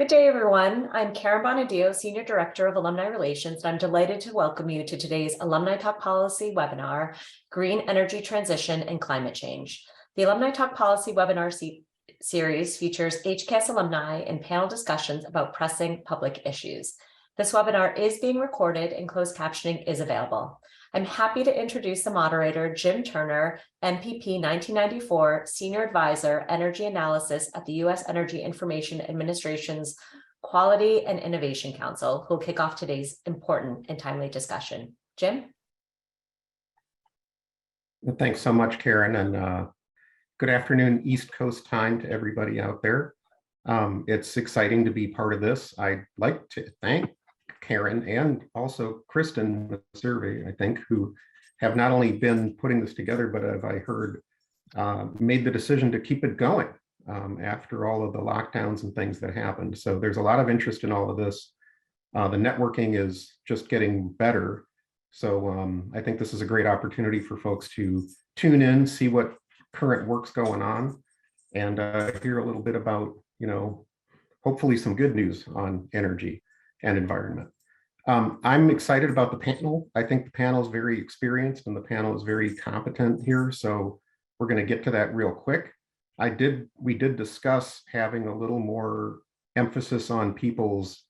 day, everyone. I'm Karen Bonadio, Senior Director of Alumni Relations, and I'm delighted to welcome you to today's Alumni Talk Policy webinar, Green Energy Transition and Climate Change. The Alumni Talk Policy webinar series features HCAS alumni and panel discussions about pressing public issues. This webinar is being recorded and closed captioning is available. I'm happy to introduce the moderator, Jim Turnure, MPP 1994, Senior Advisor, Energy Analysis at the U.S. Energy Information Administration's Quality and Innovation Council, who will kick off today's important and timely discussion. Jim? Well, thanks so much, Karen, and good afternoon East Coast time to everybody out there. It's exciting to be part of this. I'd like to thank Karen and also Kristen with the survey, I think, who have not only been putting this together, but as I heard, made the decision to keep it going after all of the lockdowns and things that happened. So there's a lot of interest in all of this. The networking is just getting better. So I think this is a great opportunity for folks to tune in, see what current work's going on, and hear a little bit about, hopefully some good news on energy and environment. I'm excited about the panel. I think the panel is very experienced and the panel is very competent here. So we're going to get to that real quick. We did discuss having a little more emphasis on people's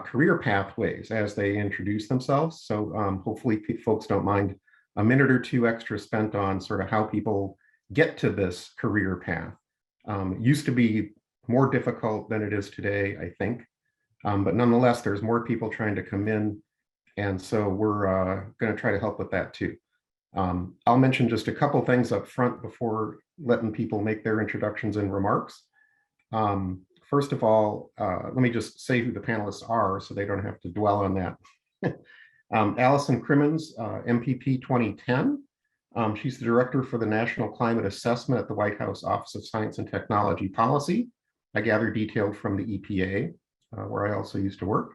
career pathways as they introduce themselves. So hopefully folks don't mind a minute or two extra spent on sort of how people get to this career path. It used to be more difficult than it is today, I think. But nonetheless, there's more people trying to come in. And so we're going to try to help with that too. I'll mention just a couple things up front before letting people make their introductions and remarks. First of all, let me just say who the panelists are so they don't have to dwell on that. Allison Crimmins, MPP 2010. She's the Director for the National Climate Assessment at the White House Office of Science and Technology Policy. I gather detailed from the EPA. Where I also used to work.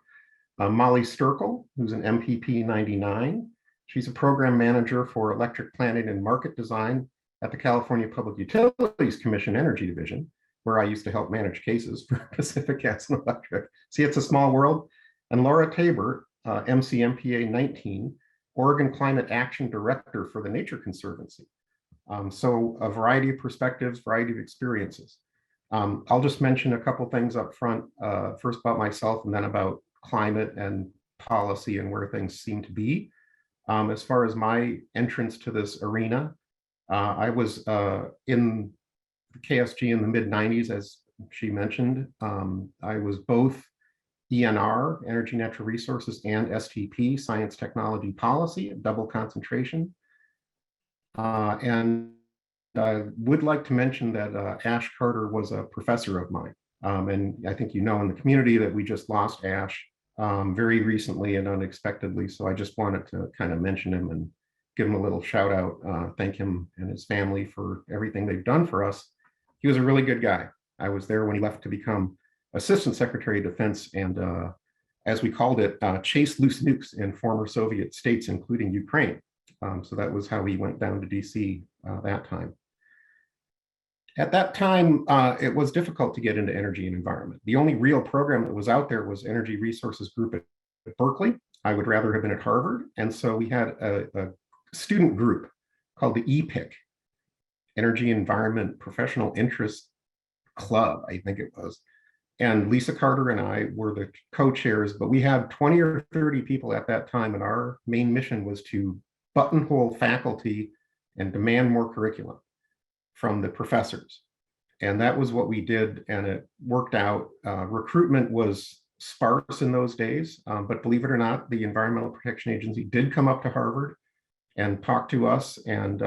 Molly Sterkel, who's an MPP 99. She's a program manager for electric planning and market design at the California Public Utilities Commission Energy Division, where I used to help manage cases for Pacific Gas and Electric. See, it's a small world. And Laura Tabor, MCMPA 19, Oregon Climate Action Director for the Nature Conservancy. So a variety of perspectives, variety of experiences. I'll just mention a couple things up front, first about myself and then about climate and policy and where things seem to be. As far as my entrance to this arena, I was in KSG in the mid-90s, as she mentioned. I was both ENR, Energy Natural Resources, and STP, Science Technology Policy, double concentration. And I would like to mention that Ash Carter was a professor of mine. And I think in the community that we just lost Ash very recently and unexpectedly. So I just wanted to kind of mention him and give him a little shout out, thank him and his family for everything they've done for us. He was a really good guy. I was there when he left to become Assistant Secretary of Defense and, as we called it, chase loose nukes in former Soviet states, including Ukraine. So that was how he went down to DC that time. At that time, it was difficult to get into energy and environment. The only real program that was out there was Energy Resources Group at Berkeley. I would rather have been at Harvard. And so we had a student group called the EPIC, Energy Environment Professional Interest Club, I think it was. And Lisa Carter and I were the co-chairs, but we had 20 or 30 people at that time. And our main mission was to buttonhole faculty and demand more curriculum from the professors. And that was what we did, and it worked out. Recruitment was sparse in those days, but believe it or not, the Environmental Protection Agency did come up to Harvard and talk to us, and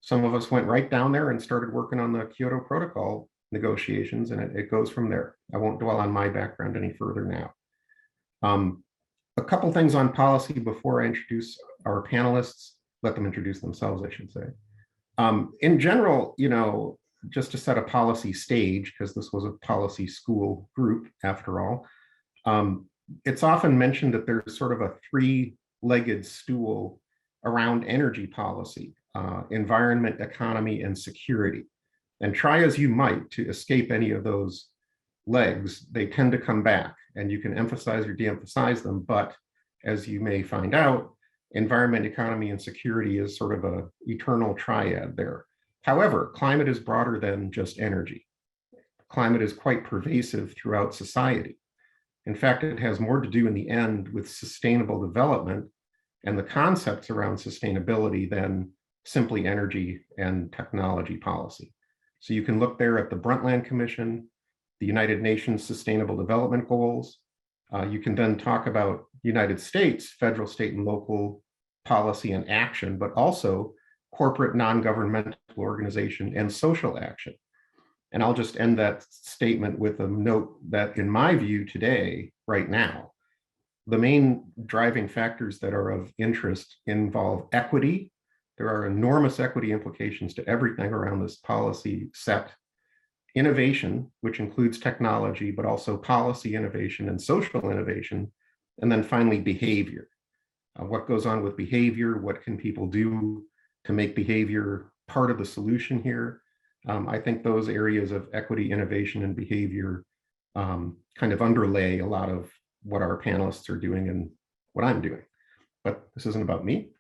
some of us went right down there and started working on the Kyoto Protocol negotiations, and it goes from there. I won't dwell on my background any further now. A couple things on policy before I introduce our panelists, let them introduce themselves, I should say. In general, just to set a policy stage, because this was a policy school group after all, it's often mentioned that there's sort of a three-legged stool around energy policy, environment, economy, and security. And try as you might to escape any of those legs, they tend to come back, and you can emphasize or de-emphasize them. But as you may find out, environment, economy, and security is sort of an eternal triad there. However, climate is broader than just energy. Climate is quite pervasive throughout society. In fact, it has more to do in the end with sustainable development and the concepts around sustainability than simply energy and technology policy. So you can look there at the Brundtland Commission, the United Nations Sustainable Development Goals. You can then talk about United States, federal, state, and local policy and action, but also corporate non-governmental organization and social action. And I'll just end that statement with a note that in my view today, right now, the main driving factors that are of interest involve equity. There are enormous equity implications to everything around this policy set. Innovation, which includes technology, but also policy innovation and social innovation. And then finally, behavior. What goes on with behavior? What can people do to make behavior part of the solution here? I think those areas of equity, innovation, and behavior kind of underlay a lot of what our panelists are doing and what I'm doing. But this isn't about me.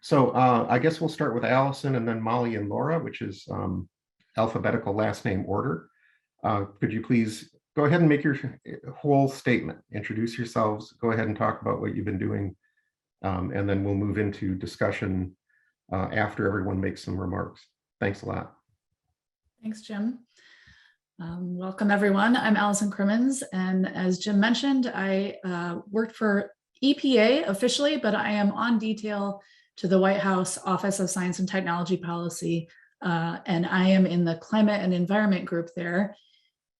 So I guess we'll start with Allison and then Molly and Laura, which is alphabetical last name order. Could you please go ahead and make your whole statement, introduce yourselves, go ahead and talk about what you've been doing, and then we'll move into discussion after everyone makes some remarks. Thanks a lot. Thanks, Jim. Welcome, everyone. I'm Allison Crimmins, and as Jim mentioned, I worked for EPA officially, but I am on detail to the White House Office of Science and Technology Policy, and I am in the Climate and Environment group there.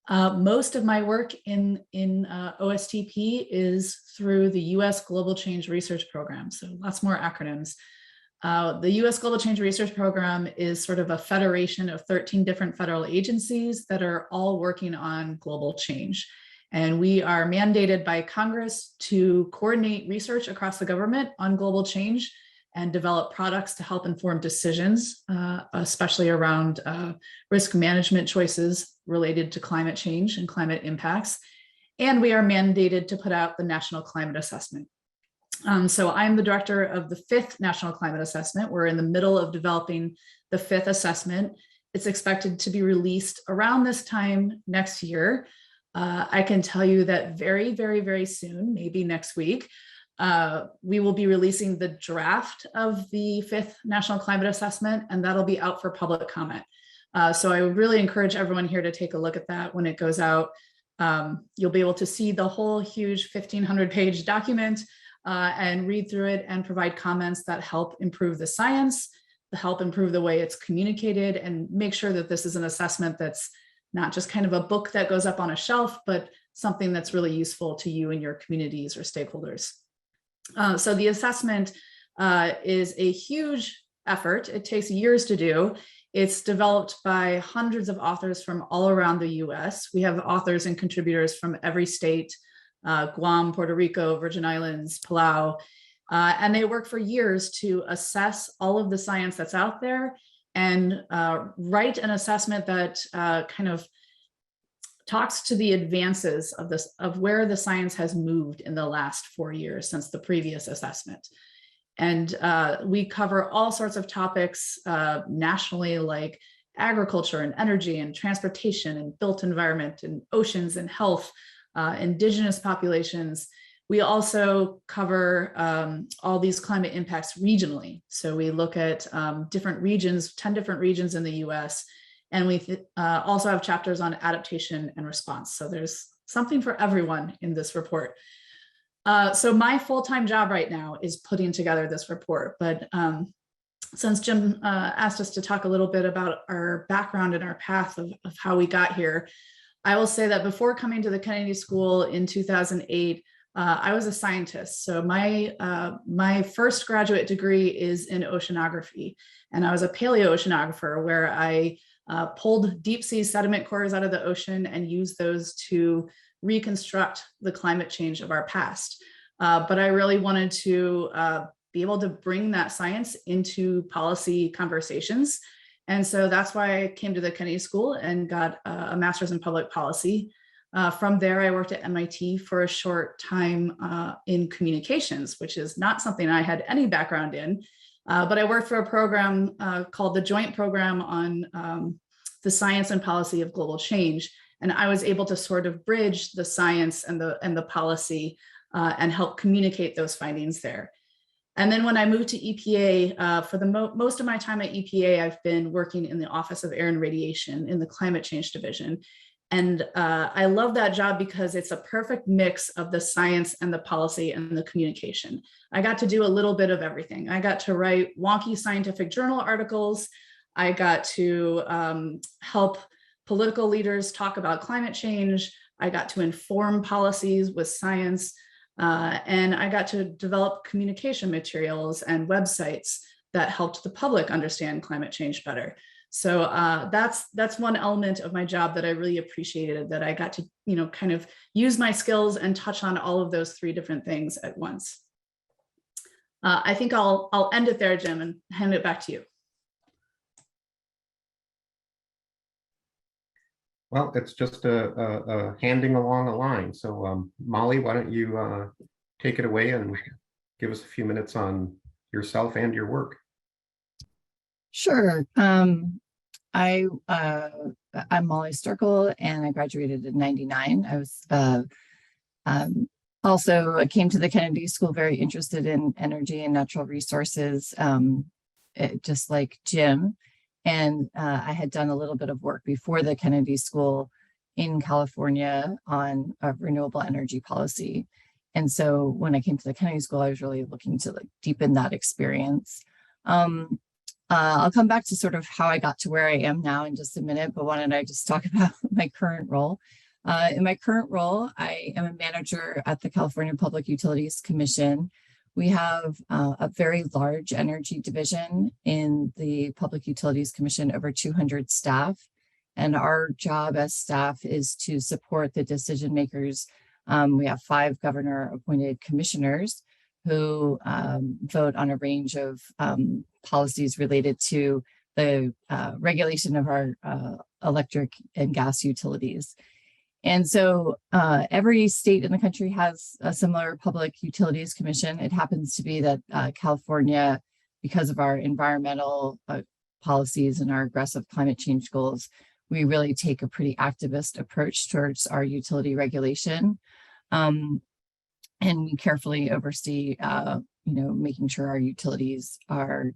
Most of my work in OSTP is through the U.S. Global Change Research Program, so lots more acronyms. The U.S. Global Change Research Program is sort of a federation of 13 different federal agencies that are all working on global change. And we are mandated by Congress to coordinate research across the government on global change and develop products to help inform decisions, especially around risk management choices related to climate change and climate impacts. And we are mandated to put out the National Climate Assessment. So I'm the director of the 5th National Climate Assessment. We're in the middle of developing the 5th assessment. It's expected to be released around this time next year. I can tell you that very, very, very soon, maybe next week, we will be releasing the draft of the 5th National Climate Assessment, and that'll be out for public comment. So I would really encourage everyone here to take a look at that when it goes out. You'll be able to see the whole huge 1,500-page document and read through it and provide comments that help improve the science, help improve the way it's communicated, and make sure that this is an assessment that's not just kind of a book that goes up on a shelf, but something that's really useful to you and your communities or stakeholders. So the assessment is a huge effort. It takes years to do. It's developed by hundreds of authors from all around the US. We have authors and contributors from every state, Guam, Puerto Rico, Virgin Islands, Palau, and they work for years to assess all of the science that's out there and write an assessment that kind of talks to the advances of where the science has moved in the last 4 years since the previous assessment. And we cover all sorts of topics nationally, like agriculture and energy and transportation and built environment and oceans and health, indigenous populations. We also cover all these climate impacts regionally. So we look at different regions, 10 different regions in the US, and we also have chapters on adaptation and response. So there's something for everyone in this report. So my full-time job right now is putting together this report, but since Jim asked us to talk a little bit about our background and our path of how we got here, I will say that before coming to the Kennedy School in 2008, I was a scientist. So my first graduate degree is in oceanography, and I was a paleoceanographer where I pulled deep sea sediment cores out of the ocean and used those to reconstruct the climate change of our past. But I really wanted to be able to bring that science into policy conversations. And so that's why I came to the Kennedy School and got a master's in public policy. From there, I worked at MIT for a short time in communications, which is not something I had any background in, but I worked for a program called the Joint Program on the Science and Policy of Global Change. And I was able to sort of bridge the science and the policy and help communicate those findings there. And then when I moved to EPA, for the most of my time at EPA, I've been working in the Office of Air and Radiation in the Climate Change Division. And I love that job because it's a perfect mix of the science and the policy and the communication. I got to do a little bit of everything. I got to write wonky scientific journal articles. I got to help political leaders talk about climate change. I got to inform policies with science. And I got to develop communication materials and websites that helped the public understand climate change better. So that's one element of my job that I really appreciated, that I got to, kind of use my skills and touch on all of those three different things at once. I think I'll end it there, Jim, and hand it back to you. Well, it's just a handing along a line. So Molly, why don't you take it away and give us a few minutes on yourself and your work. Sure. I'm Molly Sterkel, and I graduated in '99. I was also came to the Kennedy School very interested in energy and natural resources, just like Jim. And I had done a little bit of work before the Kennedy School in California on renewable energy policy. And so when I came to the Kennedy School, I was really looking to deepen that experience. I'll come back to sort of how I got to where I am now in just a minute, but why don't I just talk about my current role? In my current role, I am a manager at the California Public Utilities Commission. We have a very large energy division in the Public Utilities Commission, over 200 staff. And our job as staff is to support the decision makers. We have 5 governor-appointed commissioners who vote on a range of policies related to the regulation of our electric and gas utilities. And so every state in the country has a similar public utilities commission. It happens to be that California, because of our environmental policies and our aggressive climate change goals, we really take a pretty activist approach towards our utility regulation. And we carefully oversee, making sure our utilities are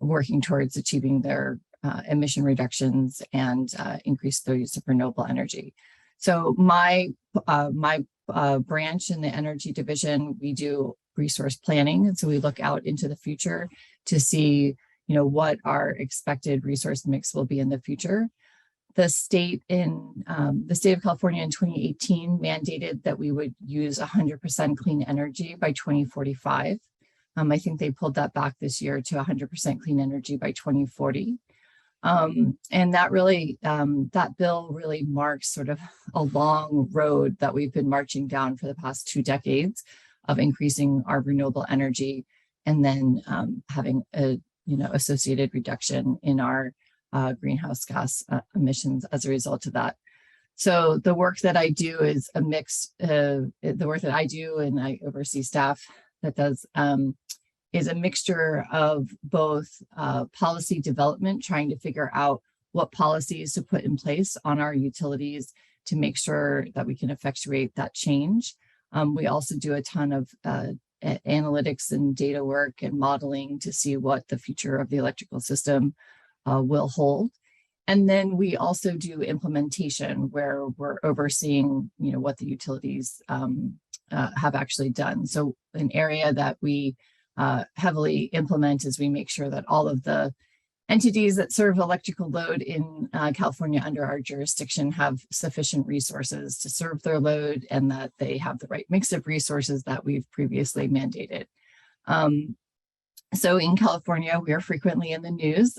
working towards achieving their emission reductions and increase their use of renewable energy. So my branch in the energy division, we do resource planning. And so we look out into the future to see, what our expected resource mix will be in the future. The state of California in 2018 mandated that we would use 100% clean energy by 2045. I think they pulled that back this year to 100% clean energy by 2040. And that really, that bill really marks sort of a long road that we've been marching down for the past 2 decades of increasing our renewable energy, and then having a associated reduction in our greenhouse gas emissions as a result of that. So the work that I do is a mix. The work that I do, and I oversee staff that does, is a mixture of both policy development, trying to figure out what policies to put in place on our utilities to make sure that we can effectuate that change. We also do a ton of analytics and data work and modeling to see what the future of the electrical system will hold. And then we also do implementation, where we're overseeing, what the utilities have actually done. So an area that we heavily implement is we make sure that all of the entities that serve electrical load in California under our jurisdiction have sufficient resources to serve their load, and that they have the right mix of resources that we've previously mandated. So in California, we are frequently in the news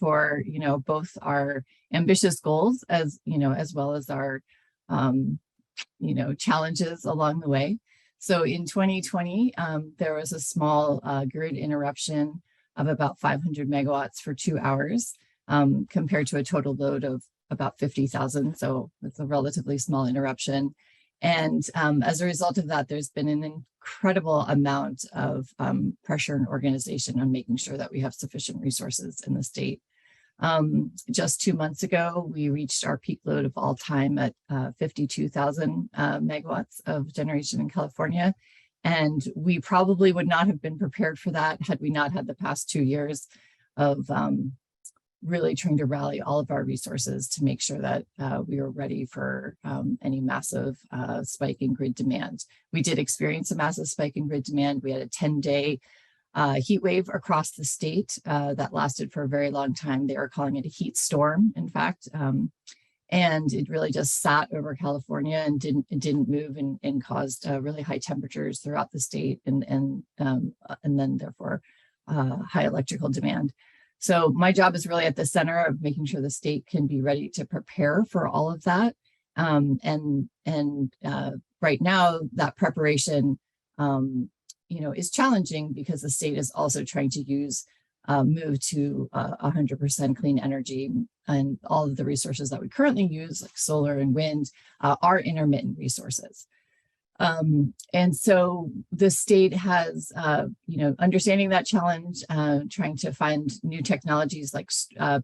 for, both our ambitious goals as well as our, challenges along the way. So in 2020, there was a small grid interruption of about 500 megawatts for 2 hours, compared to a total load of about 50,000. So it's a relatively small interruption. And as a result of that, there's been an incredible amount of pressure and organization on making sure that we have sufficient resources in the state. Just 2 months ago, we reached our peak load of all time at 52,000 megawatts of generation in California. And we probably would not have been prepared for that had we not had the past 2 years of really trying to rally all of our resources to make sure that we were ready for any massive spike in grid demand. We did experience a massive spike in grid demand. We had a 10-day heat wave across the state that lasted for a very long time. They were calling it a heat storm, in fact. And it really just sat over California and didn't move and caused really high temperatures throughout the state and then therefore high electrical demand. So my job is really at the center of making sure the state can be ready to prepare for all of that. Right now, that preparation, is challenging because the state is also trying to move to 100% clean energy, and all of the resources that we currently use, like solar and wind, are intermittent resources. And so the state has, understanding that challenge, trying to find new technologies like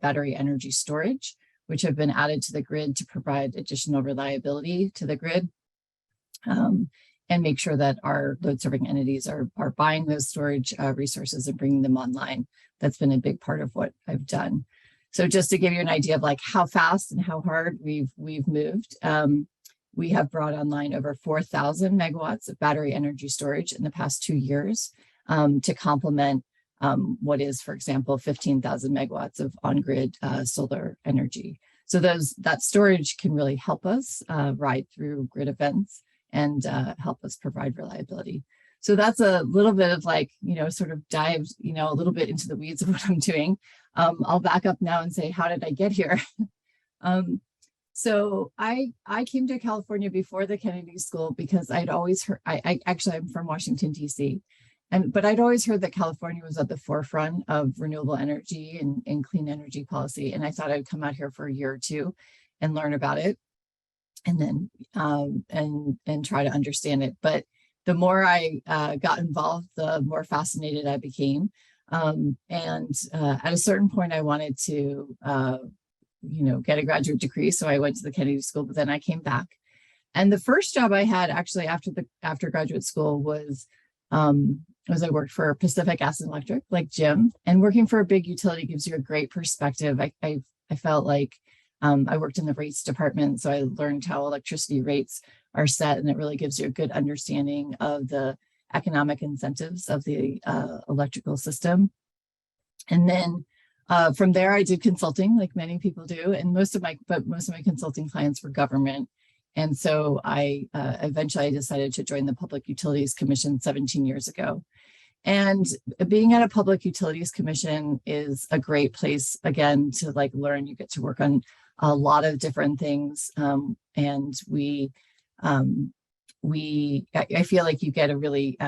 battery energy storage, which have been added to the grid to provide additional reliability to the grid, and make sure that our load serving entities are buying those storage resources and bringing them online. That's been a big part of what I've done. So just to give you an idea of like how fast and how hard we've moved, we have brought online over 4,000 megawatts of battery energy storage in the past 2 years to complement what is, for example, 15,000 megawatts of on-grid solar energy. So that storage can really help us ride through grid events and help us provide reliability. So that's a little bit of like, sort of dived, a little bit into the weeds of what I'm doing. I'll back up now and say, how did I get here? So I came to California before the Kennedy School because I'd always heard, I'm from Washington, D.C. But I'd always heard that California was at the forefront of renewable energy and clean energy policy. And I thought I'd come out here for a year or two and learn about it and then and try to understand it. But the more I got involved, the more fascinated I became. And at a certain point, I wanted to get a graduate degree. So I went to the Kennedy School, but then I came back. And the first job I had actually after graduate school was I worked for Pacific Gas and Electric, like Jim, and working for a big utility gives you a great perspective. I felt like I worked in the rates department, so I learned how electricity rates are set, and it really gives you a good understanding of the economic incentives of the electrical system. And then from there, I did consulting, like many people do, and most of my consulting clients were government. And so I eventually decided to join the Public Utilities Commission 17 years ago. And being at a Public Utilities Commission is a great place, again, to like learn. You get to work on a lot of different things. And I feel like you get a really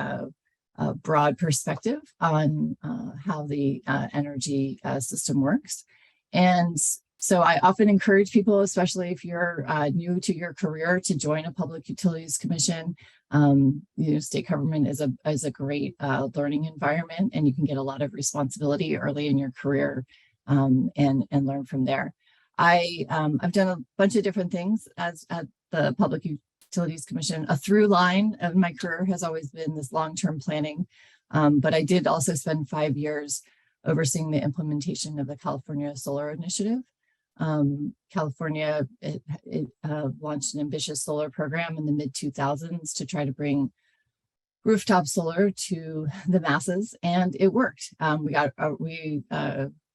broad perspective on how the energy system works. And so I often encourage people, especially if you're new to your career, to join a Public Utilities Commission. State government is a great learning environment, and you can get a lot of responsibility early in your career and learn from there. I've done a bunch of different things at the Public Utilities Commission. A through line of my career has always been this long-term planning, but I did also spend 5 years overseeing the implementation of the California Solar Initiative. California launched an ambitious solar program in the mid-2000s to try to bring rooftop solar to the masses, and it worked.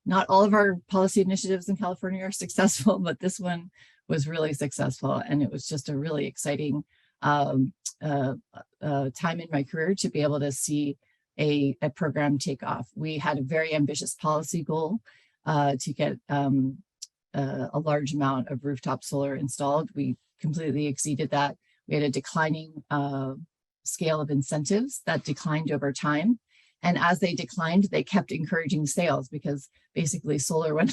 Not all of our policy initiatives in California are successful, but this one was really successful, and it was just a really exciting time in my career to be able to see a program take off. We had a very ambitious policy goal to get a large amount of rooftop solar installed. We completely exceeded that. We had a declining scale of incentives that declined over time. And as they declined, they kept encouraging sales, because basically solar, when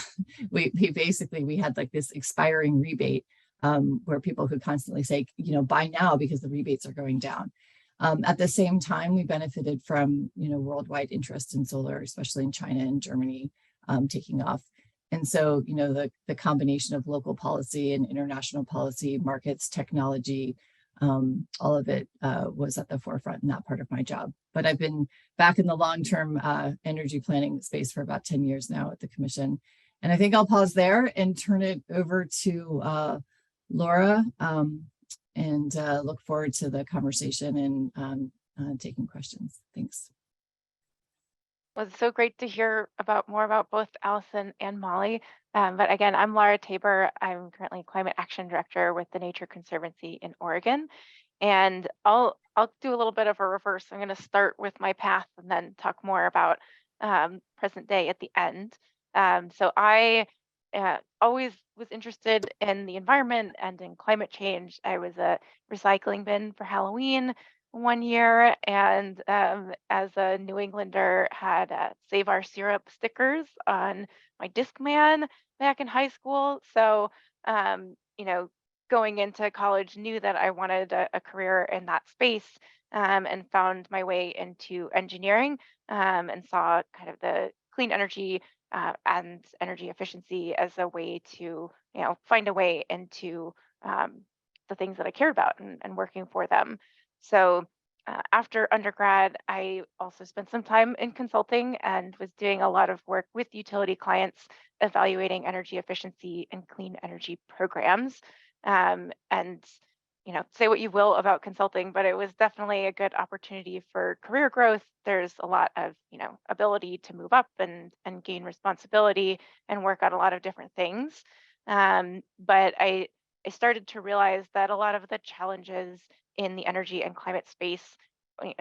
we had like this expiring rebate, where people could constantly say, buy now because the rebates are going down. At the same time, we benefited from, worldwide interest in solar, especially in China and Germany, taking off. And so, the combination of local policy and international policy, markets, technology, all of it was at the forefront in that part of my job. But I've been back in the long-term energy planning space for about 10 years now at the Commission. And I think I'll pause there and turn it over to Laura, and look forward to the conversation and taking questions. Thanks. Well, it's so great to hear more about both Allison and Molly. But again, I'm Laura Tabor. I'm currently Climate Action Director with the Nature Conservancy in Oregon. And I'll do a little bit of a reverse. I'm going to start with my path and then talk more about present day at the end. So I always was interested in the environment and in climate change. I was a recycling bin for Halloween one year, and as a New Englander, had Save Our Syrup stickers on my Discman back in high school. So, going into college, knew that I wanted a career in that space, and found my way into engineering, and saw kind of the clean energy and energy efficiency as a way to, find a way into the things that I cared about and working for them. So after undergrad, I also spent some time in consulting and was doing a lot of work with utility clients, evaluating energy efficiency and clean energy programs. And say what you will about consulting, but it was definitely a good opportunity for career growth. There's a lot of, ability to move up and gain responsibility and work on a lot of different things. But I started to realize that a lot of the challenges in the energy and climate space,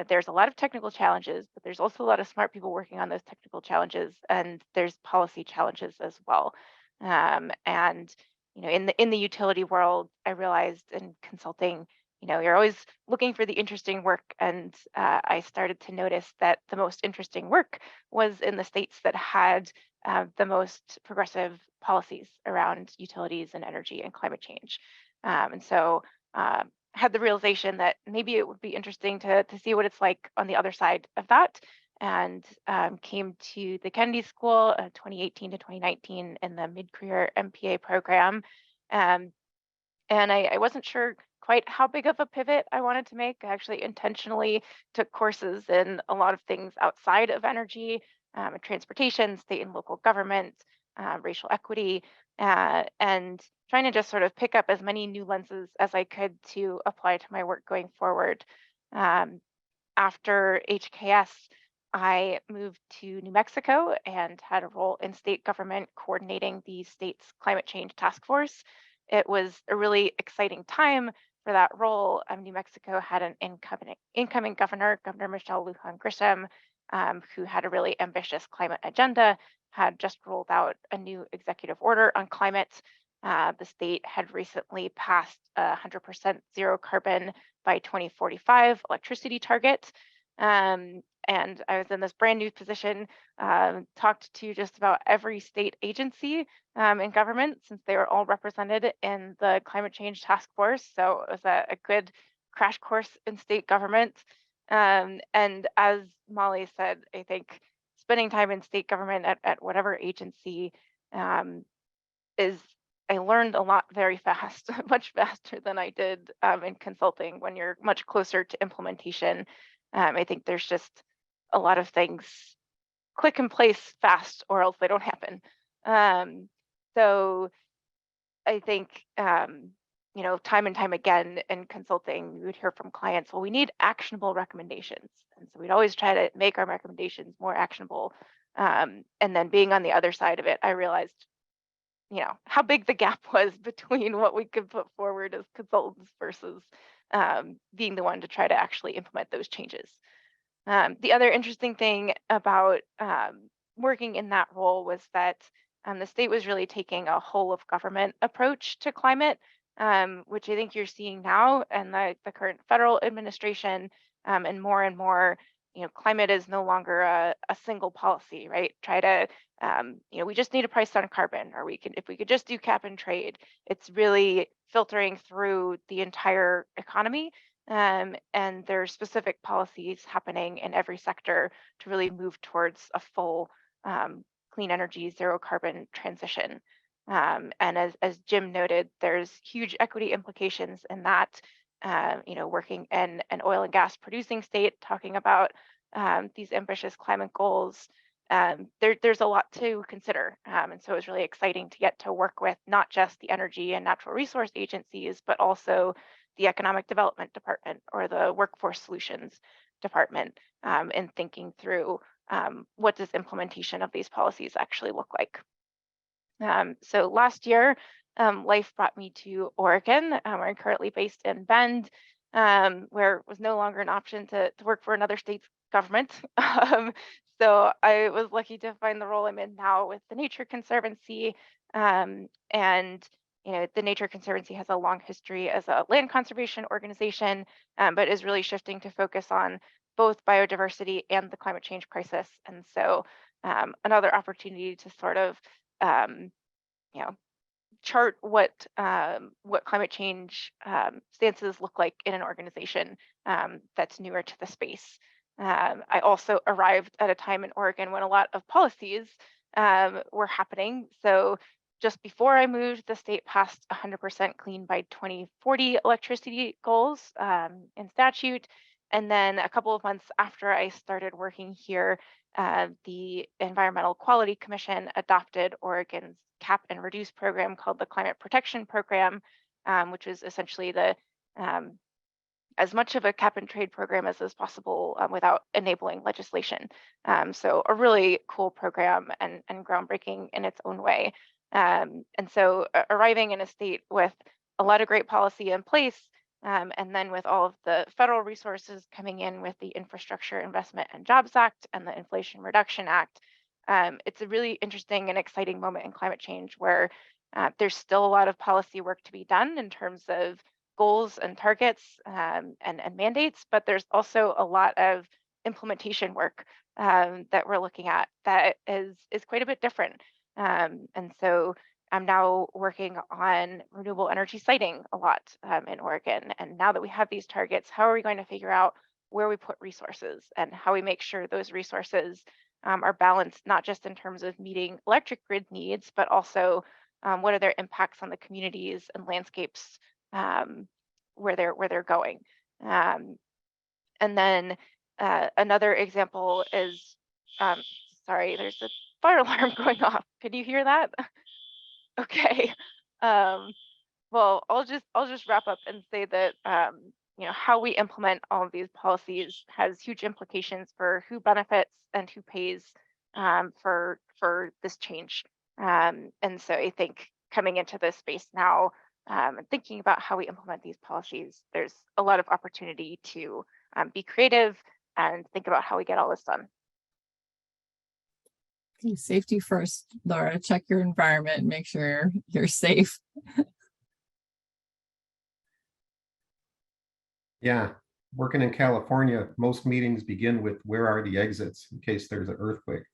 there's a lot of technical challenges, but there's also a lot of smart people working on those technical challenges, and there's policy challenges as well. And in the utility world, I realized in consulting, you're always looking for the interesting work, and I started to notice that the most interesting work was in the states that had the most progressive policies around utilities and energy and climate change. And so had the realization that maybe it would be interesting to see what it's like on the other side of that, and came to the Kennedy School 2018 to 2019 in the mid-career MPA program. And I wasn't sure quite how big of a pivot I wanted to make. I actually intentionally took courses in a lot of things outside of energy, transportation, state and local government, racial equity, and trying to just sort of pick up as many new lenses as I could to apply to my work going forward. After HKS, I moved to New Mexico and had a role in state government coordinating the state's climate change task force. It was a really exciting time for that role. New Mexico had an incoming governor, Governor Michelle Lujan Grisham, who had a really ambitious climate agenda, had just rolled out a new executive order on climate. The state had recently passed a 100% zero carbon by 2045 electricity target. And I was in this brand new position, talked to just about every state agency in government, since they were all represented in the climate change task force. So it was a good crash course in state government. And as Molly said, I think spending time in state government at whatever agency I learned a lot very fast, much faster than I did in consulting when you're much closer to implementation. I think there's just a lot of things click in place fast, or else they don't happen. So I think, time and time again in consulting, we would hear from clients, well, we need actionable recommendations. And so we'd always try to make our recommendations more actionable. And then being on the other side of it, I realized, how big the gap was between what we could put forward as consultants versus being the one to try to actually implement those changes. The other interesting thing about working in that role was that the state was really taking a whole of government approach to climate, which I think you're seeing now in the current federal administration, and more climate is no longer a single policy, right? Try to, we just need a price on carbon, or if we could just do cap and trade. It's really filtering through the entire economy. And there's specific policies happening in every sector to really move towards a full clean energy, zero carbon transition. And as Jim noted, there's huge equity implications in that. Working in an oil and gas producing state, talking about these ambitious climate goals, there's a lot to consider. And so it's really exciting to get to work with not just the energy and natural resource agencies, but also the economic development department or the workforce solutions department in thinking through what does implementation of these policies actually look like. So last year, life brought me to Oregon. We're currently based in Bend, where it was no longer an option to work for another state's government. So I was lucky to find the role I'm in now with the Nature Conservancy. And the Nature Conservancy has a long history as a land conservation organization, but is really shifting to focus on both biodiversity and the climate change crisis. And so another opportunity to sort of chart what climate change stances look like in an organization that's newer to the space. I also arrived at a time in Oregon when a lot of policies were happening. So just before I moved, the state passed 100% clean by 2040 electricity goals in statute. And then a couple of months after I started working here, the Environmental Quality Commission adopted Oregon's cap and reduce program called the Climate Protection Program, which is essentially the as much of a cap and trade program as is possible without enabling legislation. So a really cool program and groundbreaking in its own way. And so arriving in a state with a lot of great policy in place, and then with all of the federal resources coming in with the Infrastructure Investment and Jobs Act and the Inflation Reduction Act, it's a really interesting and exciting moment in climate change where there's still a lot of policy work to be done in terms of goals and targets and mandates, but there's also a lot of implementation work that we're looking at that is quite a bit different. And so I'm now working on renewable energy siting a lot in Oregon. And now that we have these targets, how are we going to figure out where we put resources and how we make sure those resources are balanced, not just in terms of meeting electric grid needs, but also what are their impacts on the communities and landscapes where they're going. And then another example is, sorry, there's a fire alarm going off. Can you hear that? Okay. Well, I'll just wrap up and say that how we implement all of these policies has huge implications for who benefits and who pays for this change. And so I think coming into this space now and thinking about how we implement these policies, there's a lot of opportunity to be creative and think about how we get all this done. Okay, safety first, Laura. Check your environment, make sure you're safe. Yeah, working in California, most meetings begin with "where are the exits" in case there's an earthquake.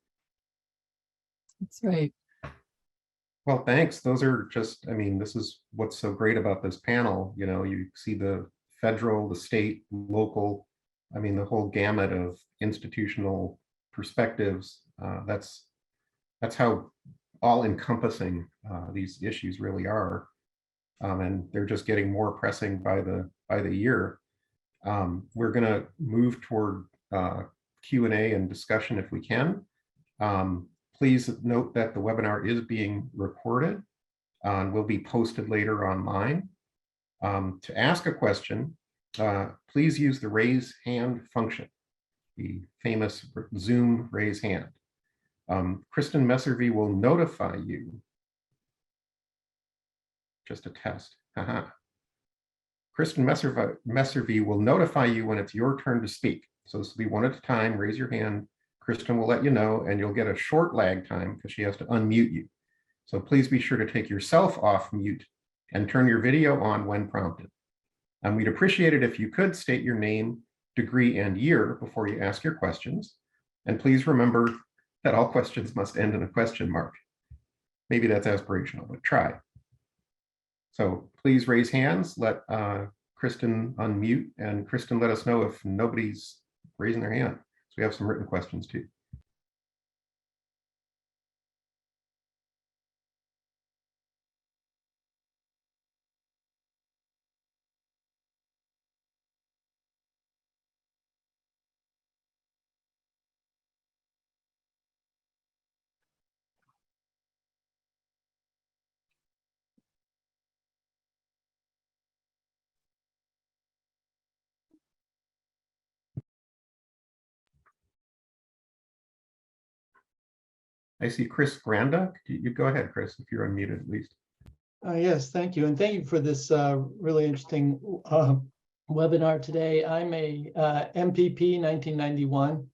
That's right. Well, thanks. Those are just, this is what's so great about this panel. You see the federal, the state, local, the whole gamut of institutional perspectives. That's how all-encompassing these issues really are. And they're just getting more pressing by the year. We're going to move toward Q&A and discussion if we can. Please note that the webinar is being recorded and will be posted later online. To ask a question, please use the raise hand function, the famous Zoom raise hand. Kristen Messervy will notify you. Just a test. Kristen Messervy will notify you when it's your turn to speak. So this will be one at a time. Raise your hand. Kristen will let you know, and you'll get a short lag time because she has to unmute you. So please be sure to take yourself off mute and turn your video on when prompted. And we'd appreciate it if you could state your name degree and year before you ask your questions. And please remember that all questions must end in a question mark. Maybe that's aspirational, but try. So please raise hands, let Kristen unmute, and Kristen, let us know if nobody's raising their hand. So we have some written questions too. I see Chris Granda. You go ahead, Chris, if you're unmuted at least. Yes, thank you. And thank you for this really interesting webinar today. I'm a MPP 1991,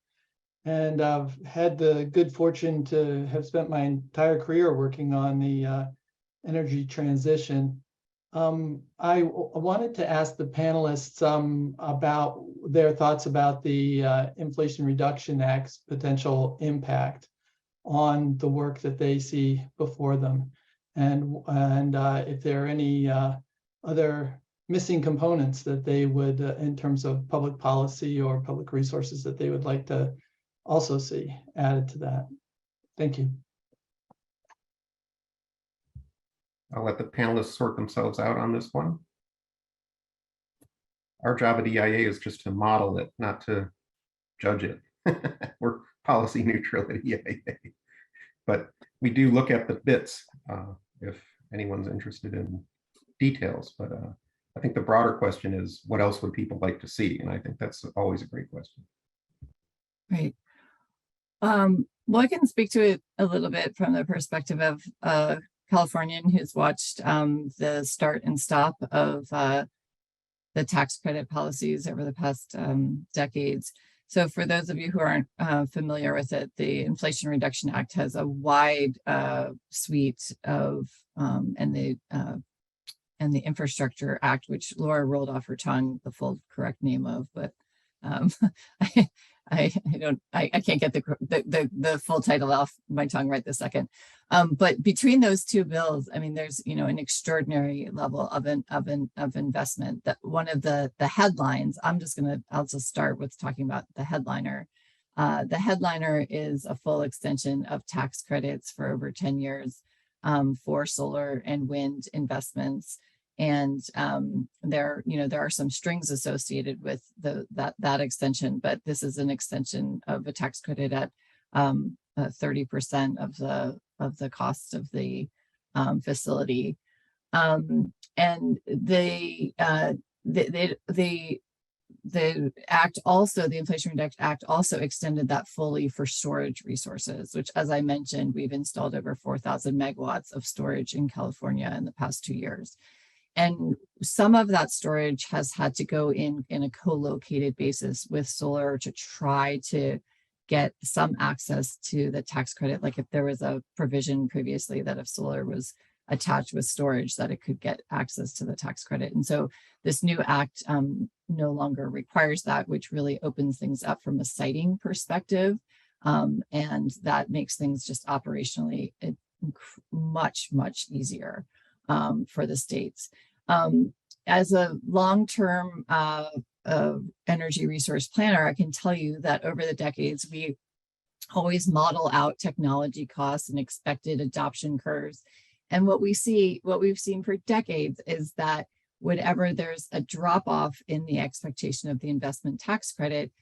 and I've had the good fortune to have spent my entire career working on the energy transition. I wanted to ask the panelists about their thoughts about the Inflation Reduction Act's potential impact on the work that they see before them, and if there are any other missing components that they would, in terms of public policy or public resources, that they would like to also see added to that. Thank you. I'll let the panelists sort themselves out on this one. Our job at EIA is just to model it, not to judge it. We're policy neutral at EIA. But we do look at the bits if anyone's interested in details. But I think the broader question is, what else would people like to see? And I think that's always a great question. Right. Well, I can speak to it a little bit from the perspective of a Californian who's watched the start and stop of the tax credit policies over the past decades. So for those of you who aren't familiar with it, the Inflation Reduction Act has a wide suite of, and the Infrastructure Act, which Laura rolled off her tongue the full correct name of, but I can't get the full title off my tongue right this second. But between those two bills, I mean, there's an extraordinary level of investment. That one of the headlines. I'll just start with talking about the headliner. The headliner is a full extension of tax credits for over 10 years for solar and wind investments. And there are some strings associated with that extension, but this is an extension of a tax credit at 30% of the cost of the facility. And the act also, the Inflation Reduction Act also extended that fully for storage resources, which, as I mentioned, we've installed over 4,000 megawatts of storage in California in the past 2 years. And some of that storage has had to go in a co-located basis with solar to try to get some access to the tax credit. Like if there was a provision previously that if solar was attached with storage, that it could get access to the tax credit. And so this new act no longer requires that, which really opens things up from a siting perspective. And that makes things just operationally much, much easier for the states. As a long-term energy resource planner, I can tell you that over the decades, we always model out technology costs and expected adoption curves. And what we've seen for decades is that whenever there's a drop off in the expectation of the investment tax credit,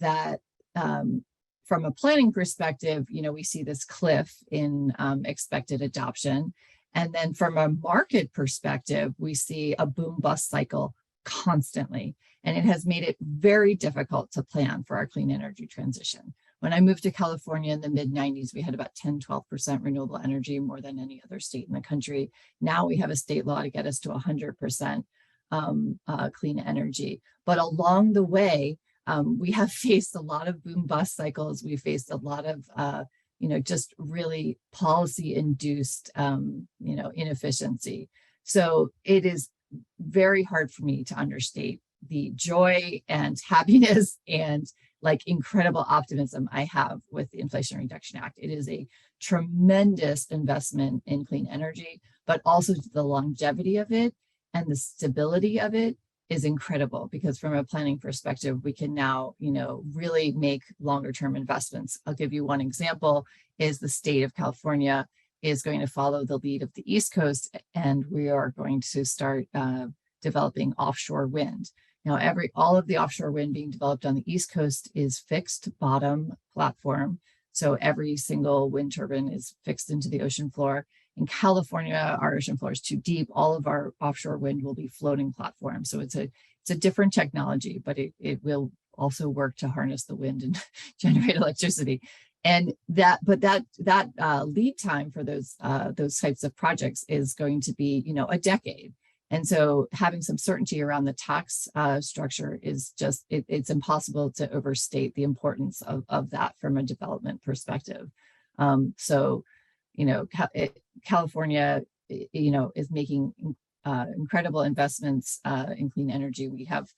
that from a planning perspective, we see this cliff in expected adoption. And then from a market perspective, we see a boom bust cycle constantly. And it has made it very difficult to plan for our clean energy transition. When I moved to California in the mid-90s, we had about 10-12% renewable energy, more than any other state in the country. Now we have a state law to get us to 100% clean energy. But along the way, we have faced a lot of boom bust cycles. We faced a lot of just really policy-induced, inefficiency. So it is very hard for me to understate the joy and happiness and like incredible optimism I have with the Inflation Reduction Act. It is a tremendous investment in clean energy, but also the longevity of it and the stability of it is incredible, because from a planning perspective, we can now, really make longer term investments. I'll give you one example is the state of California is going to follow the lead of the East Coast, and we are going to start developing offshore wind. Now, all of the offshore wind being developed on the East Coast is fixed bottom platform. So every single wind turbine is fixed into the ocean floor. In California, our ocean floor is too deep. All of our offshore wind will be floating platforms. So it's a different technology, but it will also work to harness the wind and generate electricity. And that lead time for those types of projects is going to be, a decade. And so having some certainty around the tax structure is just, it's impossible to overstate the importance of that from a development perspective. California, is making incredible investments in clean energy. We have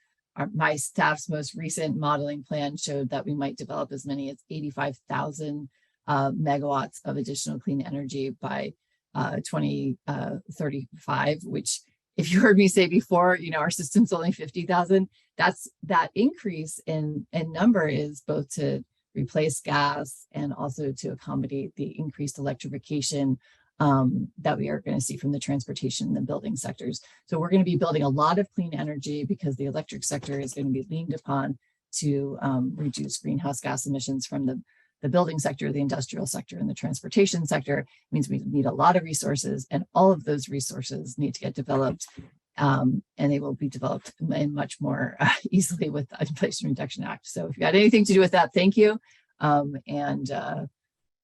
my staff's most recent modeling plan showed that we might develop as many as 85,000 megawatts of additional clean energy by 2035, which, if you heard me say before, our system's only 50,000. That increase in number is both to replace gas and also to accommodate the increased electrification that we are going to see from the transportation and the building sectors. So we're going to be building a lot of clean energy because the electric sector is going to be leaned upon to reduce greenhouse gas emissions from the building sector, the industrial sector, and the transportation sector. It means we need a lot of resources, and all of those resources need to get developed, and they will be developed in much more easily with the Inflation Reduction Act. So if you had anything to do with that, thank you. And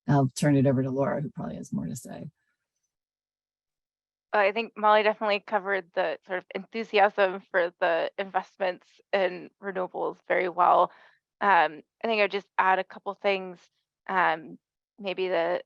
I'll turn it over to Laura, who probably has more to say. I think Molly definitely covered the sort of enthusiasm for the investments in renewables very well. I think I'd just add a couple things, maybe the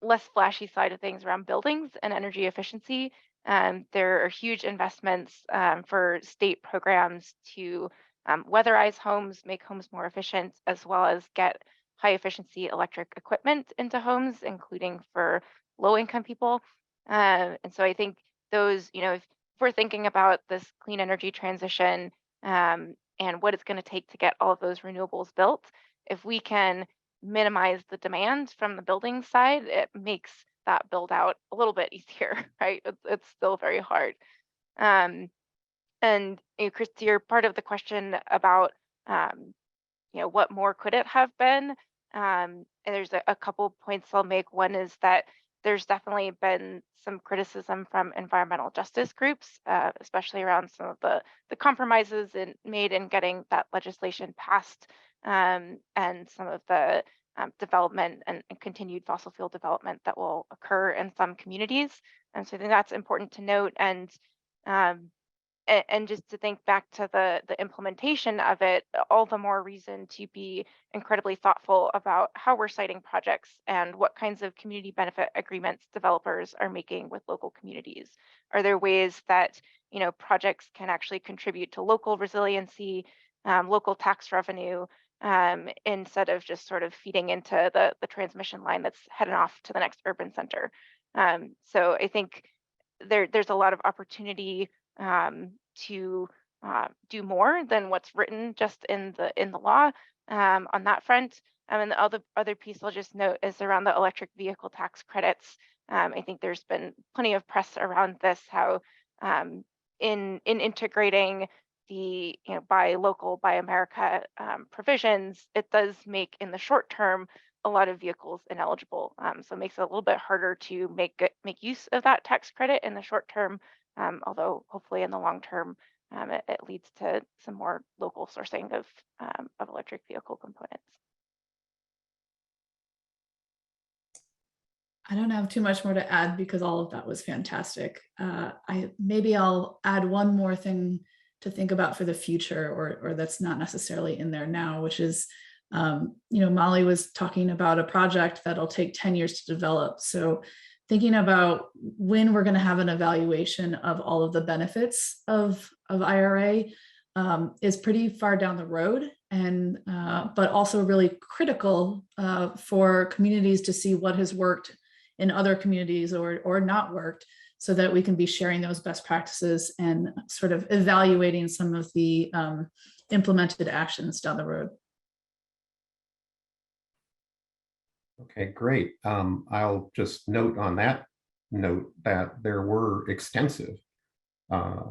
less flashy side of things around buildings and energy efficiency. There are huge investments for state programs to weatherize homes, make homes more efficient, as well as get high efficiency electric equipment into homes, including for low income people. And so I think those, if we're thinking about this clean energy transition and what it's going to take to get all of those renewables built, if we can minimize the demand from the building side, it makes that build out a little bit easier, right? It's still very hard. And Chris, to your part of the question about, what more could it have been? And there's a couple points I'll make. One is that there's definitely been some criticism from environmental justice groups, especially around some of the compromises made in getting that legislation passed, and some of the development and continued fossil fuel development that will occur in some communities. And so I think that's important to note. And just to think back to the implementation of it, all the more reason to be incredibly thoughtful about how we're citing projects and what kinds of community benefit agreements developers are making with local communities. Are there ways that projects can actually contribute to local resiliency, local tax revenue, instead of just sort of feeding into the transmission line that's heading off to the next urban center? So I think there's a lot of opportunity to do more than what's written just in the law on that front. And the other piece I'll just note is around the electric vehicle tax credits. I think there's been plenty of press around this, how in integrating the buy local, buy America provisions, it does make in the short term a lot of vehicles ineligible. So it makes it a little bit harder to make use of that tax credit in the short term. Although hopefully in the long term, it leads to some more local sourcing of electric vehicle components. I don't have too much more to add because all of that was fantastic. Maybe I'll add one more thing to think about for the future, or that's not necessarily in there now, which is, Molly was talking about a project that'll take 10 years to develop. So thinking about when we're going to have an evaluation of all of the benefits of IRA, is pretty far down the road, and but also really critical for communities to see what has worked in other communities or not worked, so that we can be sharing those best practices and sort of evaluating some of the implemented actions down the road. Okay, great. I'll just note on that note that there were extensive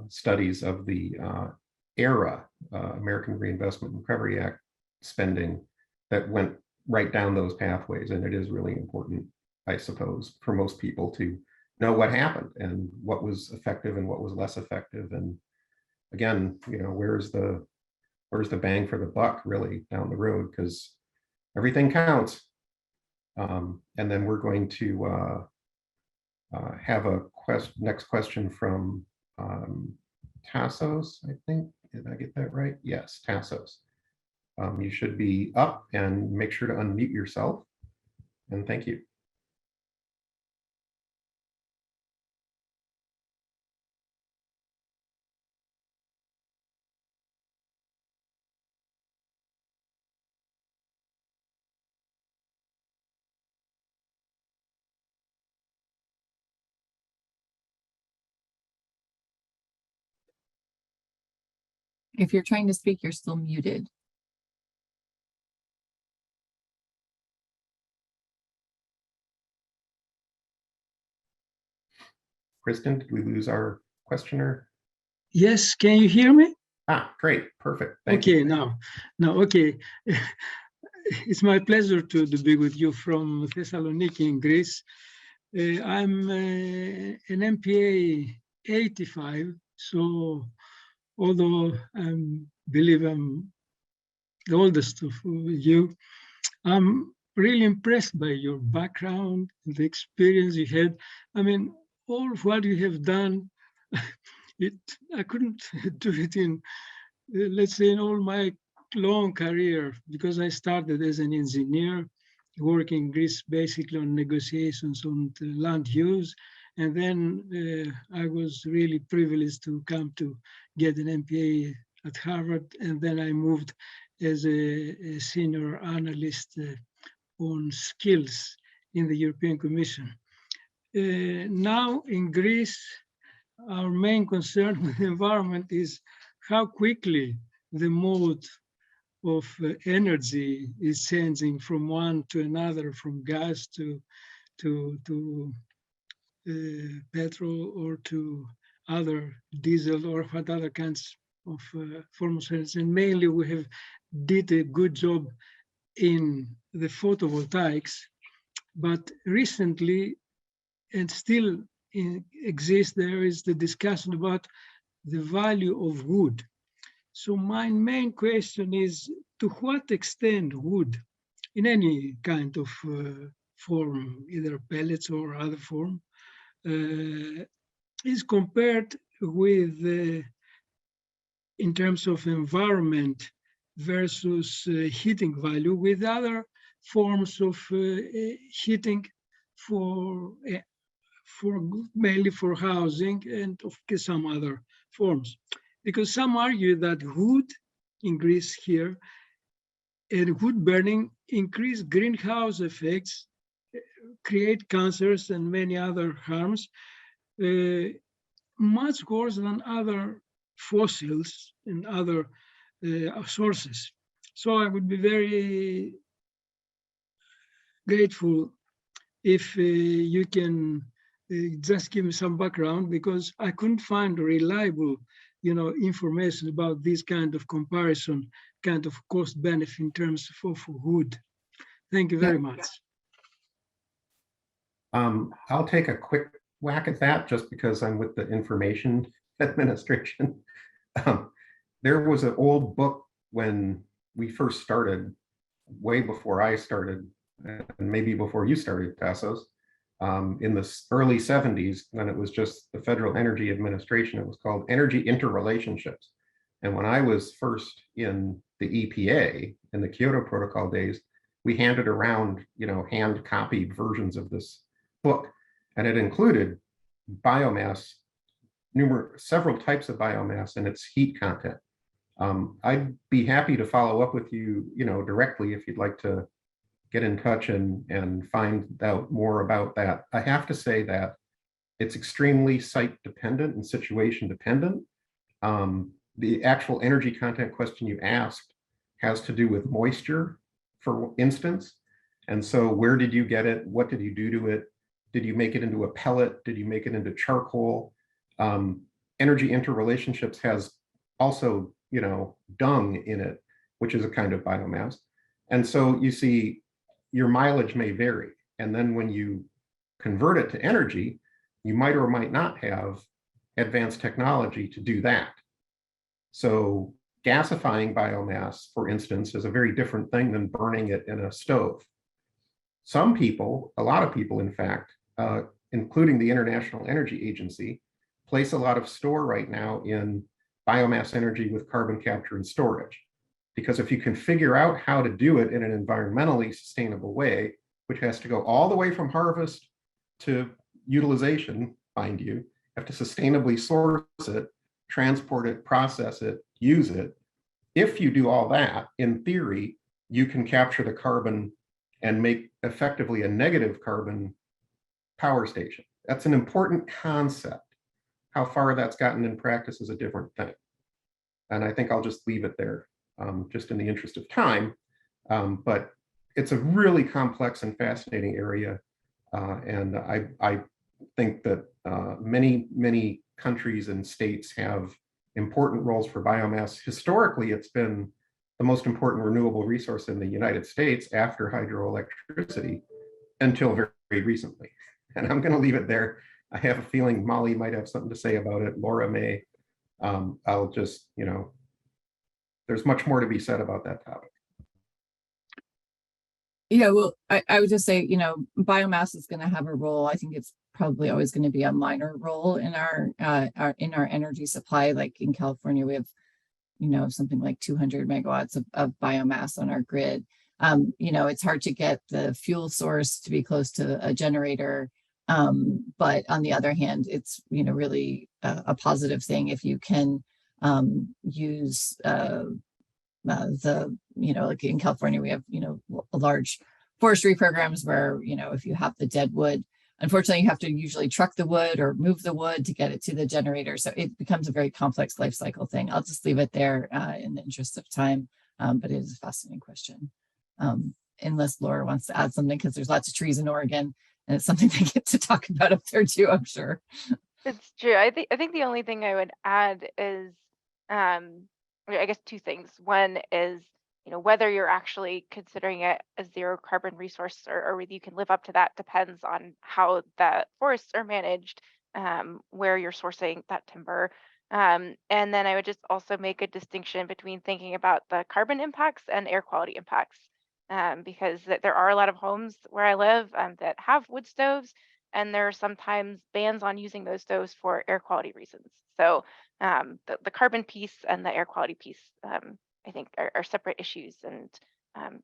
studies of the ERA, American Reinvestment and Recovery Act spending that went right down those pathways. And it is really important, I suppose, for most people to know what happened and what was effective and what was less effective. And again, where's the bang for the buck really down the road, because everything counts. And then we're going to have a next question from Tassos, I think. Did I get that right? Yes, Tassos. You should be up and make sure to unmute yourself. And thank you. If you're trying to speak, you're still muted. Kristen, did we lose our questioner? Yes, can you hear me? Great, perfect. Thank you. Okay, now, okay. It's my pleasure to be with you from Thessaloniki in Greece. I'm an MPA 85, so although I believe I'm the oldest of you, I'm really impressed by your background, the experience you had. I mean, all of what you have done, I couldn't do it in, let's say, in all my long career, because I started as an engineer, working in Greece basically on negotiations on the land use. And then I was really privileged to come to get an MPA at Harvard. And then I moved as a senior analyst on skills in the European Commission. Now in Greece, our main concern with the environment is how quickly the mode of energy is changing from one to another, from gas to petrol or to other diesel or what other kinds of forms of energy. And mainly we have did a good job in the photovoltaics, but recently, and still exists, there is the discussion about the value of wood. So my main question is, to what extent wood, in any kind of form, either pellets or other form, is compared with, in terms of environment versus heating value, with other forms of heating mainly for housing and of course some other forms. Because some argue that wood in Greece here and wood burning increase greenhouse effects, create cancers and many other harms, much worse than other fossils and other sources. So I would be very grateful if you can just give me some background, because I couldn't find reliable, information about this kind of comparison, kind of cost benefit in terms of wood. Thank you very much. I'll take a quick whack at that just because I'm with the information administration. There was an old book when we first started, way before I started, and maybe before you started, Tassos, in the early 70s, when it was just the Federal Energy Administration. It was called Energy Interrelationships. And when I was first in the EPA in the Kyoto Protocol days, we handed around, hand copied versions of this book, and it included biomass, several types of biomass and its heat content. I'd be happy to follow up with you, directly if you'd like to get in touch and find out more about that. I have to say that it's extremely site dependent and situation dependent. The actual energy content question you asked has to do with moisture, for instance. And so where did you get it? What did you do to it? Did you make it into a pellet? Did you make it into charcoal? Energy interrelationships has also, dung in it, which is a kind of biomass. And so you see, your mileage may vary. And then when you convert it to energy, you might or might not have advanced technology to do that. So gasifying biomass, for instance, is a very different thing than burning it in a stove. Some people, a lot of people, in fact, including the International Energy Agency, place a lot of store right now in biomass energy with carbon capture and storage. Because if you can figure out how to do it in an environmentally sustainable way, which has to go all the way from harvest to utilization, mind you, have to sustainably source it, transport it, process it, use it. If you do all that, in theory, you can capture the carbon and make effectively a negative carbon power station. That's an important concept. How far that's gotten in practice is a different thing. And I think I'll just leave it there, just in the interest of time. But it's a really complex and fascinating area. And I think that many countries and states have important roles for biomass. Historically, it's been the most important renewable resource in the United States after hydroelectricity until very recently. And I'm going to leave it there. I have a feeling Molly might have something to say about it. Laura may. I'll just, there's much more to be said about that topic. Yeah, well, I would just say, biomass is going to have a role. I think it's probably always going to be a minor role in our energy supply. Like in California, we have, something like 200 megawatts of biomass on our grid. It's hard to get the fuel source to be close to a generator. But on the other hand, it's, really a positive thing if you can use like in California, we have, large forestry programs where, if you have the dead wood, unfortunately, you have to usually truck the wood or move the wood to get it to the generator. So it becomes a very complex life cycle thing. I'll just leave it there in the interest of time. But it is a fascinating question. Unless Laura wants to add something, because there's lots of trees in Oregon and it's something they get to talk about up there too, I'm sure. It's true. I think the only thing I would add is, I guess two things. One is, whether you're actually considering it a zero carbon resource or whether you can live up to that depends on how the forests are managed, where you're sourcing that timber. And then I would just also make a distinction between thinking about the carbon impacts and air quality impacts, because there are a lot of homes where I live that have wood stoves, and there are sometimes bans on using those stoves for air quality reasons. So the carbon piece and the air quality piece, I think are separate issues, and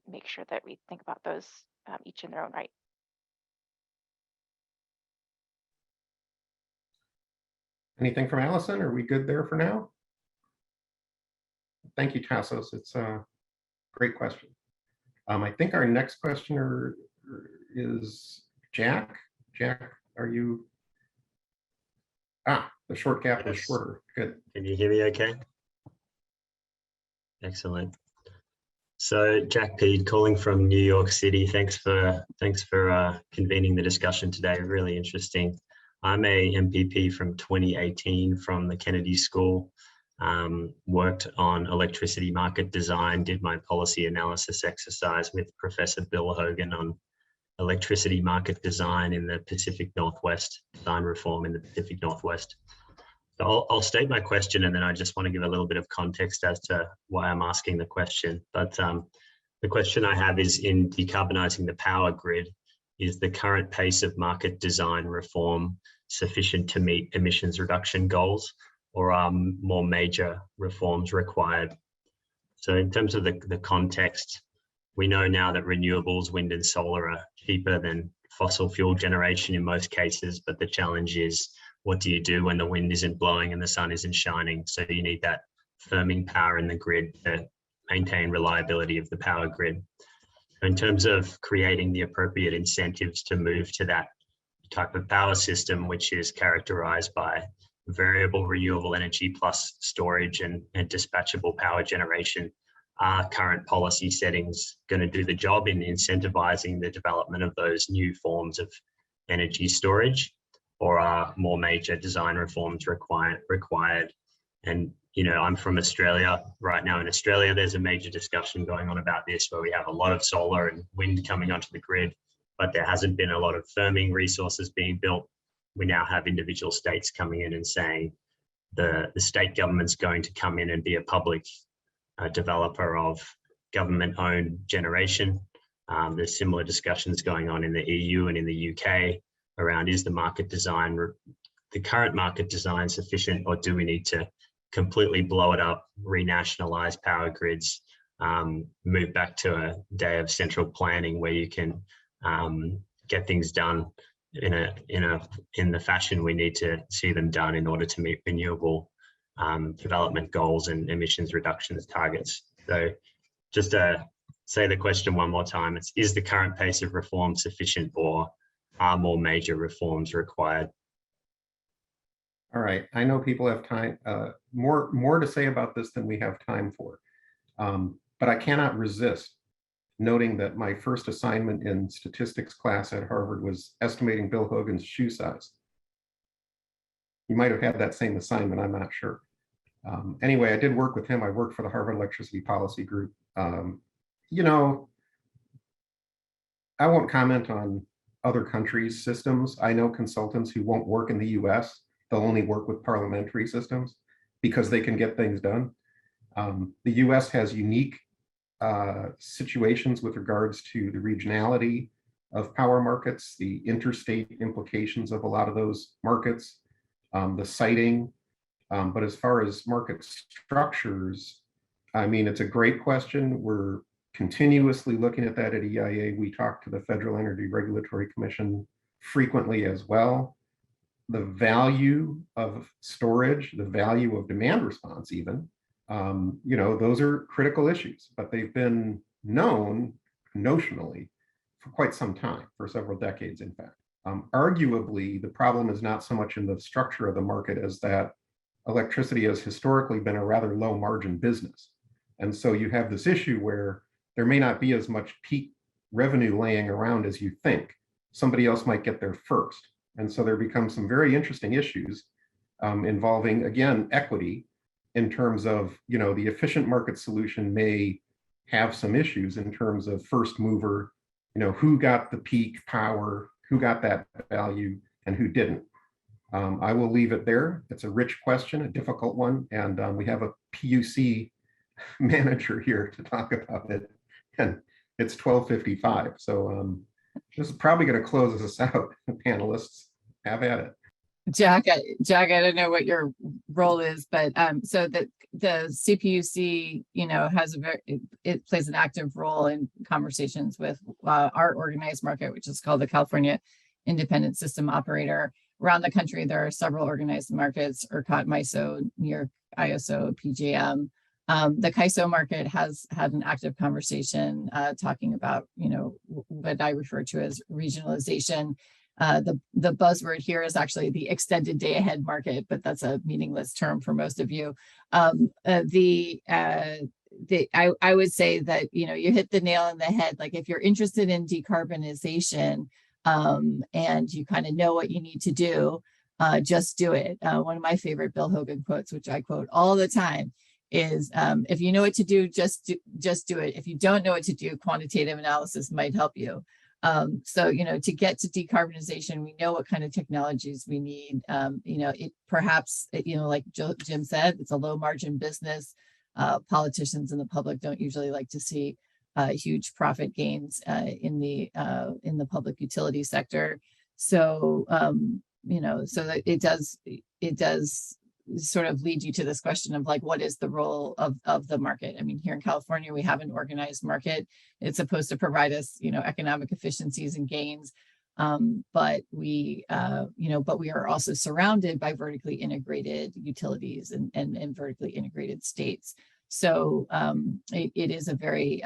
make sure that we think about those each in their own right. Anything from Allison? Are we good there for now? Thank you, Tassos. It's a great question. I think our next questioner is Jack. Jack, are you? The short gap is shorter. Good. Can you hear me okay? Excellent. So Jack Pead calling from New York City. Thanks for convening the discussion today. Really interesting. I'm a MPP from 2018 from the Kennedy School. Worked on electricity market design, did my policy analysis exercise with Professor Bill Hogan on electricity market design in the Pacific Northwest, design reform in the Pacific Northwest. So I'll state my question, and then I just want to give a little bit of context as to why I'm asking the question. But the question I have is, in decarbonizing the power grid, is the current pace of market design reform sufficient to meet emissions reduction goals, or are more major reforms required? So in terms of the context, we know now that renewables, wind and solar, are cheaper than fossil fuel generation in most cases, but the challenge is, what do you do when the wind isn't blowing and the sun isn't shining? So you need that firming power in the grid to maintain reliability of the power grid. In terms of creating the appropriate incentives to move to that type of power system, which is characterized by variable renewable energy plus storage and dispatchable power generation, are current policy settings going to do the job in incentivizing the development of those new forms of energy storage, or are more major design reforms required? And, you know, I'm from Australia. Right now in Australia, there's a major discussion going on about this, where we have a lot of solar and wind coming onto the grid, but there hasn't been a lot of firming resources being built. We now have individual states coming in and saying the state government's going to come in and be a public developer of government-owned generation. There's similar discussions going on in the EU and in the UK around, is the market design, the current market design, sufficient, or do we need to completely blow it up, renationalize power grids, move back to a day of central planning where you can get things done in the fashion we need to see them done in order to meet renewable development goals and emissions reductions targets. So just to say the question one more time, is the current pace of reform sufficient, or are more major reforms required? All right, I know people have time, more to say about this than we have time for, but I cannot resist noting that my first assignment in statistics class at Harvard was estimating Bill Hogan's shoe size. You might have had that same assignment, I'm not sure. Anyway, I did work with him. I worked for the Harvard Electricity Policy Group. You know, I won't comment on other countries' systems. I know consultants who won't work in the US. They'll only work with parliamentary systems because they can get things done. The US has unique situations with regards to the regionality of power markets, the interstate implications of a lot of those markets, the siting. But as far as market structures, I mean, it's a great question. We're continuously looking at that at EIA. We talk to the Federal Energy Regulatory Commission frequently as well. The value of storage, the value of demand response even, you know, those are critical issues, but they've been known notionally for quite some time, for several decades, in fact. Arguably, the problem is not so much in the structure of the market as that electricity has historically been a rather low margin business. And so you have this issue where there may not be as much peak revenue laying around as you think. Somebody else might get there first. And so there become some very interesting issues involving, again, equity in terms of, you know, the efficient market solution may have some issues in terms of first mover, you know, who got the peak power, who got that value, and who didn't. I will leave it there. It's a rich question, a difficult one, and we have a PUC manager here to talk about it, and it's 12:55. So this is probably going to close us out. Panelists, have at it. Jack, I don't know what your role is, but so the CPUC, you know, has it plays an active role in conversations with our organized market, which is called the California Independent System Operator. Around the country, there are several organized markets: ERCOT, MISO, New York ISO, PJM. The CAISO market has had an active conversation talking about, you know, what I refer to as regionalization. The buzzword here is actually the extended day ahead market, but that's a meaningless term for most of you. I would say that, you know, you hit the nail on the head. Like, if you're interested in decarbonization and you kind of know what you need to do, just do it. One of my favorite Bill Hogan quotes, which I quote all the time, is if you know what to do, just do it. If you don't know what to do, quantitative analysis might help you. So, you know, to get to decarbonization, we know what kind of technologies we need. You know, it perhaps, you know, like Jim said, it's a low margin business. Politicians and the public don't usually like to see huge profit gains in the public utility sector. So, you know, so that it does sort of lead you to this question of, like, what is the role of the market? I mean, here in California, we have an organized market. It's supposed to provide us, you know, economic efficiencies and gains. But we are also surrounded by vertically integrated utilities and vertically integrated states. So it is a very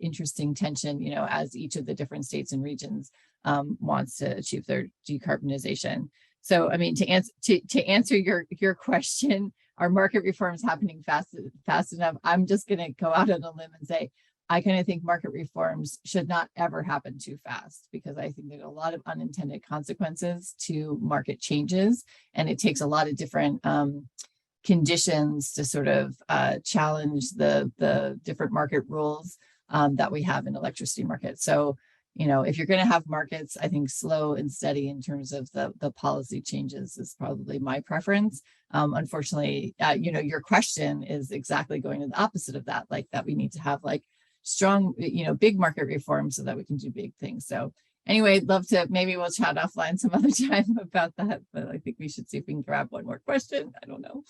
interesting tension, as each of the different states and regions wants to achieve their decarbonization. So, I mean, to answer your question, are market reforms happening fast enough? I'm just going to go out on a limb and say, I kind of think market reforms should not ever happen too fast, because I think there's a lot of unintended consequences to market changes, and it takes a lot of different conditions to sort of challenge the different market rules that we have in electricity markets. So, if you're going to have markets, I think slow and steady in terms of the policy changes is probably my preference. Unfortunately, your question is exactly going to the opposite of that, like that we need to have like strong, big market reforms so that we can do big things. So anyway, love to, maybe we'll chat offline some other time about that, but I think we should see if we can grab one more question. I don't know.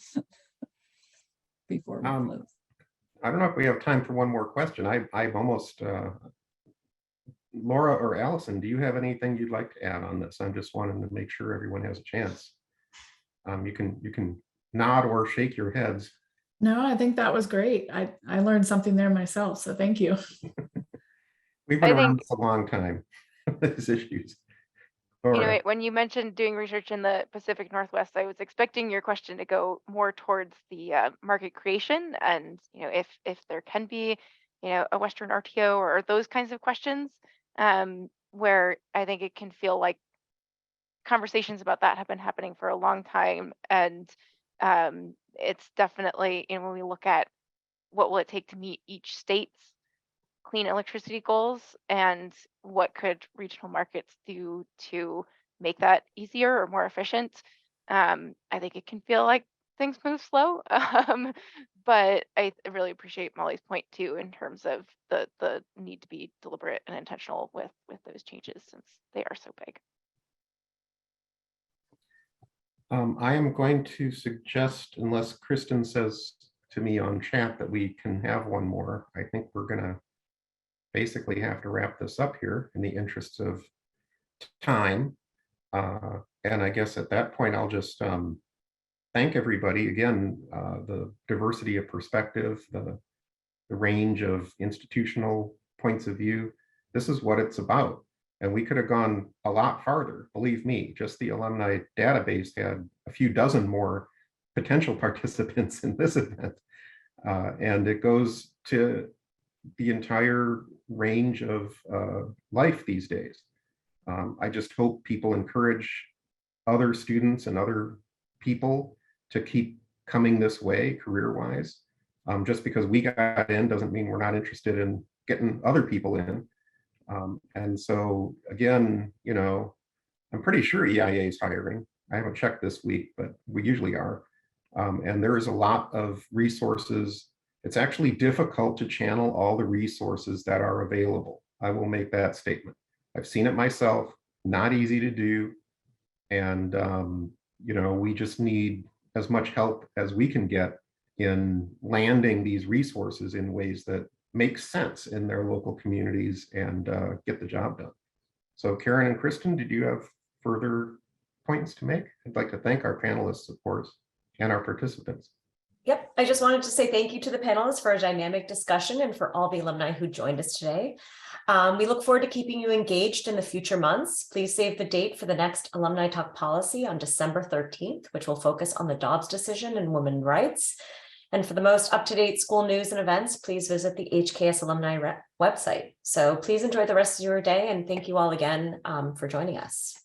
Before we close. I don't know if we have time for one more question. I've almost, Laura or Allison, do you have anything you'd like to add on this? I'm just wanting to make sure everyone has a chance. You can nod or shake your heads. No, I think that was great. I learned something there myself, so thank you. We've been around this a long time, these issues. When you mentioned doing research in the Pacific Northwest, I was expecting your question to go more towards the market creation, and if there can be a Western RTO or those kinds of questions, where I think it can feel like conversations about that have been happening for a long time, and it's definitely, when we look at what will it take to meet each state's clean electricity goals and what could regional markets do to make that easier or more efficient, I think it can feel like things move slow. But I really appreciate Molly's point too, in terms of the need to be deliberate and intentional with those changes, since they are so big. I am going to suggest, unless Kristen says to me on chat that we can have one more, I think we're going to basically have to wrap this up here in the interest of time. And I guess at that point, I'll just thank everybody again, the diversity of perspective, the range of institutional points of view. This is what it's about. And we could have gone a lot farther, believe me. Just the alumni database had a few dozen more potential participants in this event. And it goes to the entire range of life these days. I just hope people encourage other students and other people to keep coming this way career-wise. Just because we got in doesn't mean we're not interested in getting other people in. And so again, I'm pretty sure EIA is hiring. I haven't checked this week, but we usually are. And there is a lot of resources. It's actually difficult to channel all the resources that are available. I will make that statement. I've seen it myself, not easy to do. And, we just need as much help as we can get in landing these resources in ways that make sense in their local communities and get the job done. So Karen and Kristen, did you have further points to make? I'd like to thank our panelists, of course, and our participants. Yep, I just wanted to say thank you to the panelists for a dynamic discussion and for all the alumni who joined us today. We look forward to keeping you engaged in the future months. Please save the date for the next Alumni Talk Policy on December 13th, which will focus on the Dobbs decision and women's rights. And for the most up-to-date school news and events, please visit the HKS alumni website. So please enjoy the rest of your day, and thank you all again for joining us.